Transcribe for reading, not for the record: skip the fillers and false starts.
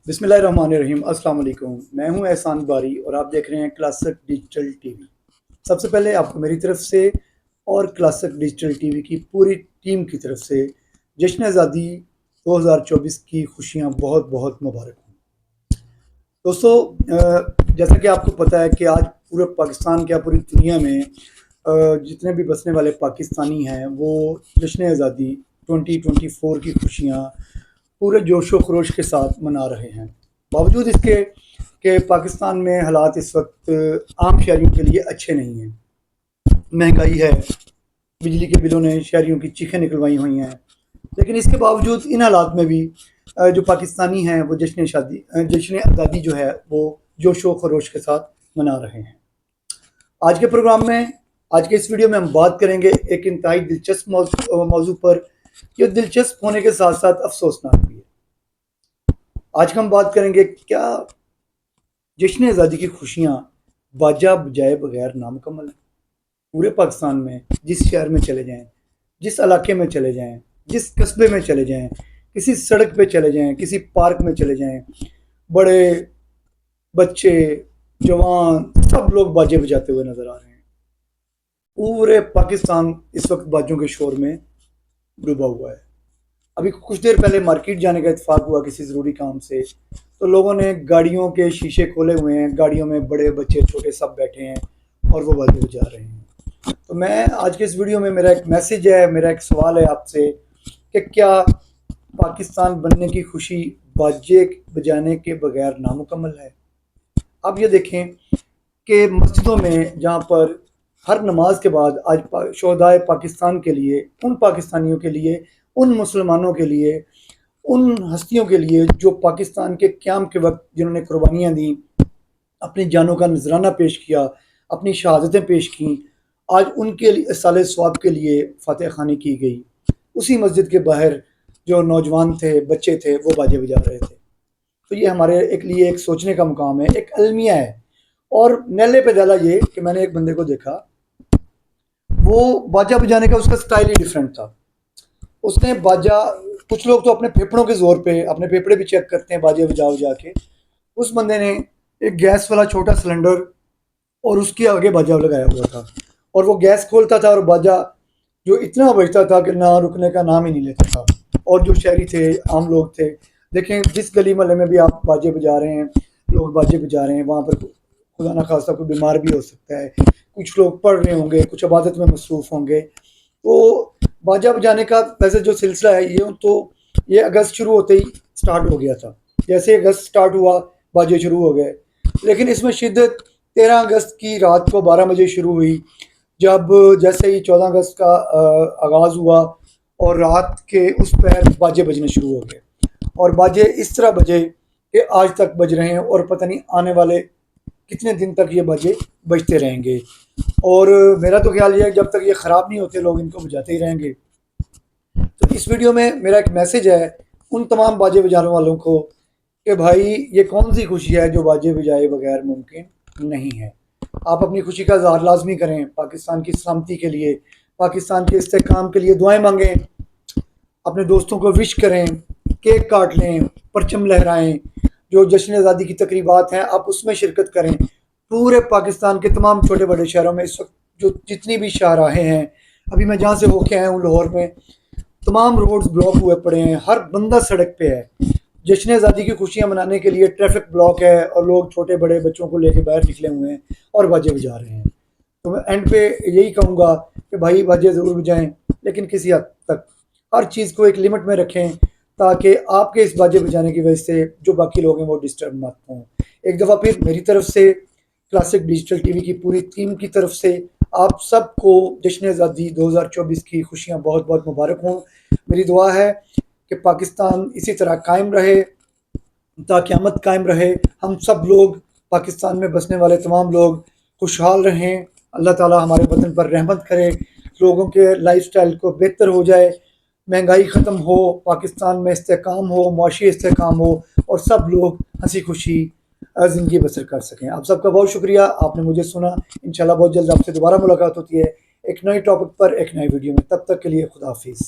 बिस्मिल्लाहिर्रहमानिर्रहीम। अस्सलाम वालेकुम। मैं हूं एहसान बारी और आप देख रहे हैं क्लासिक डिजिटल टीवी। सबसे पहले आपको मेरी तरफ से और क्लासिक डिजिटल टीवी की पूरी टीम की तरफ से जश्न आज़ादी 2024 की खुशियां बहुत बहुत मुबारक हों। दोस्तों, जैसा कि आपको पता है कि आज पूरे पाकिस्तान क्या पूरी दुनिया में जितने भी बसने वाले पाकिस्तानी हैं वो जश्न आज़ादी 2024 की खुशियां पूरे जोश व खरोश के साथ मना रहे हैं। बावजूद इसके कि पाकिस्तान में हालात इस वक्त आम शहरियों के लिए अच्छे नहीं हैं। महंगाई है, बिजली के बिलों ने शहरियों की चीखें निकलवाई हुई हैं, लेकिन इसके बावजूद इन हालात में भी जो पाकिस्तानी हैं वो जश्न आज़ादी जो है वो जोश व खरोश के साथ मना रहे हैं। आज के प्रोग्राम में, आज के इस वीडियो में हम बात करेंगे एक इंतहाई दिलचस्प मौजू पर, जो दिलचस्प होने के साथ साथ अफसोसनाक भी है। आज हम बात करेंगे क्या जश्न आज़ादी की खुशियाँ बाजा बजाए बगैर नामुकम्मल हैं। पूरे पाकिस्तान में जिस शहर में चले जाएं, जिस इलाके में चले जाएं, जिस कस्बे में चले जाएं, किसी सड़क पे चले जाएं, किसी पार्क में चले जाएं, बड़े बच्चे जवान सब लोग बाजे बजाते हुए नजर आ रहे हैं। पूरे पाकिस्तान इस वक्त बाजों के शोर में डूबा हुआ है। अभी कुछ देर पहले मार्केट जाने का इत्तेफाक हुआ किसी ज़रूरी काम से, तो लोगों ने गाड़ियों के शीशे खोले हुए हैं, गाड़ियों में बड़े बच्चे छोटे सब बैठे हैं और वो बाजे बजा रहे हैं। तो मैं आज के इस वीडियो में, मेरा एक मैसेज है, मेरा एक सवाल है आपसे कि क्या पाकिस्तान बनने की खुशी बाजे बजाने के बगैर नामुकम्मल है। अब ये देखें कि मस्जिदों में जहाँ पर हर नमाज के बाद आज शोहदाए पाकिस्तान के लिए, उन पाकिस्तानियों के लिए, उन मुसलमानों के लिए, उन हस्तियों के लिए जो पाकिस्तान के क़याम के वक्त जिन्होंने कुर्बानियाँ दी, अपनी जानों का नजराना पेश किया, अपनी शहादतें पेश की, आज उनके लिए साले सवाब के लिए फातह खानी की गई। उसी मस्जिद के बाहर जो नौजवान थे, बच्चे थे, वो बाजे बजा रहे थे। तो ये हमारे एक लिए एक सोचने का मुकाम है, एक अलमिया है। और नले पे डाला ये कि मैंने एक बंदे को देखा, वो बाजा बजाने का उसका स्टाइल ही डिफरेंट था। उसने बाजा, कुछ लोग तो अपने फेफड़ों के जोर पे अपने फेफड़े भी चेक करते हैं बाजे बजा बजा के। उस बंदे ने एक गैस वाला छोटा सिलेंडर और उसके आगे बाजा लगाया हुआ था, और वो गैस खोलता था और बाजा जो इतना बजता था कि ना रुकने का नाम ही नहीं लेता था। और जो शहरी थे, आम लोग थे, देखें जिस गली मोहल्ले में भी आप बाजे बजा रहे हैं, लोग बाजे बजा रहे हैं, वहाँ पर खुदा ना खास्ता कोई बीमार भी हो सकता है, कुछ लोग पढ़ रहे होंगे, कुछ इबादत में मसरूफ़ होंगे। तो बाजा बजाने का वैसे जो सिलसिला है ये अगस्त शुरू होते ही स्टार्ट हो गया था। जैसे अगस्त स्टार्ट हुआ बाजे शुरू हो गए, लेकिन इसमें शिद्दत 13 अगस्त की रात को 12 बजे शुरू हुई, जब जैसे ही 14 अगस्त का आगाज़ हुआ और रात के उस पर बाजे बजने शुरू हो गए। और बाजे इस तरह बजे कि आज तक बज रहे हैं और पता नहीं आने वाले कितने दिन तक ये बाजे बजते रहेंगे। और मेरा तो ख्याल ये है जब तक ये ख़राब नहीं होते लोग इनको बजाते ही रहेंगे। तो इस वीडियो में मेरा एक मैसेज है उन तमाम बाजे बजाने वालों को कि भाई ये कौन सी खुशी है जो बाजे बजाए बगैर मुमकिन नहीं है। आप अपनी खुशी का इज़हार लाजमी करें, पाकिस्तान की सलामती के लिए, पाकिस्तान के इस्तेहकाम के लिए दुआएं मांगें, अपने दोस्तों को विश करें, केक काट लें, परचम लहराएं। जो जश्न आज़ादी की तकरीबात हैं आप उसमें शिरकत करें। पूरे पाकिस्तान के तमाम छोटे बड़े शहरों में इस वक्त जो जितनी भी शाहराहें हैं, अभी मैं जहाँ से होके आया हूँ लाहौर में, तमाम रोड्स ब्लॉक हुए पड़े हैं, हर बंदा सड़क पे है। जश्न आज़ादी की खुशियाँ मनाने के लिए ट्रैफिक ब्लॉक है और लोग छोटे बड़े बच्चों को लेकर बाहर निकले हुए हैं और बाजे बजा रहे हैं। तो मैं एंड पे यही कहूँगा कि भाई बाजे ज़रूर बजाएं, लेकिन किसी हद तक हर चीज़ को एक लिमिट में रखें, ताकि आपके इस बाजे बजाने की वजह से जो बाकी लोग हैं वो डिस्टर्ब मत हों। एक दफ़ा फिर मेरी तरफ से, क्लासिक डिजिटल टीवी की पूरी टीम की तरफ से आप सबको जश्न आज़ादी 2024 की खुशियाँ बहुत बहुत मुबारक हों। मेरी दुआ है कि पाकिस्तान इसी तरह कायम रहे, ता क़यामत कायम रहे। हम सब लोग, पाकिस्तान में बसने वाले तमाम लोग खुशहाल रहें। अल्लाह ताला हमारे वतन पर रहमत करे, लोगों के लाइफस्टाइल को बेहतर हो जाए, महंगाई ख़त्म हो, पाकिस्तान में इस्तेहकाम हो, मुआशी इस्तेहकाम हो और सब लोग हंसी खुशी ज़िंदगी बसर कर सकें। आप सबका बहुत शुक्रिया, आपने मुझे सुना। इंशाल्लाह बहुत जल्द आपसे दोबारा मुलाकात होती है एक नई टॉपिक पर, एक नई वीडियो में। तब तक के लिए खुदा हाफिज़।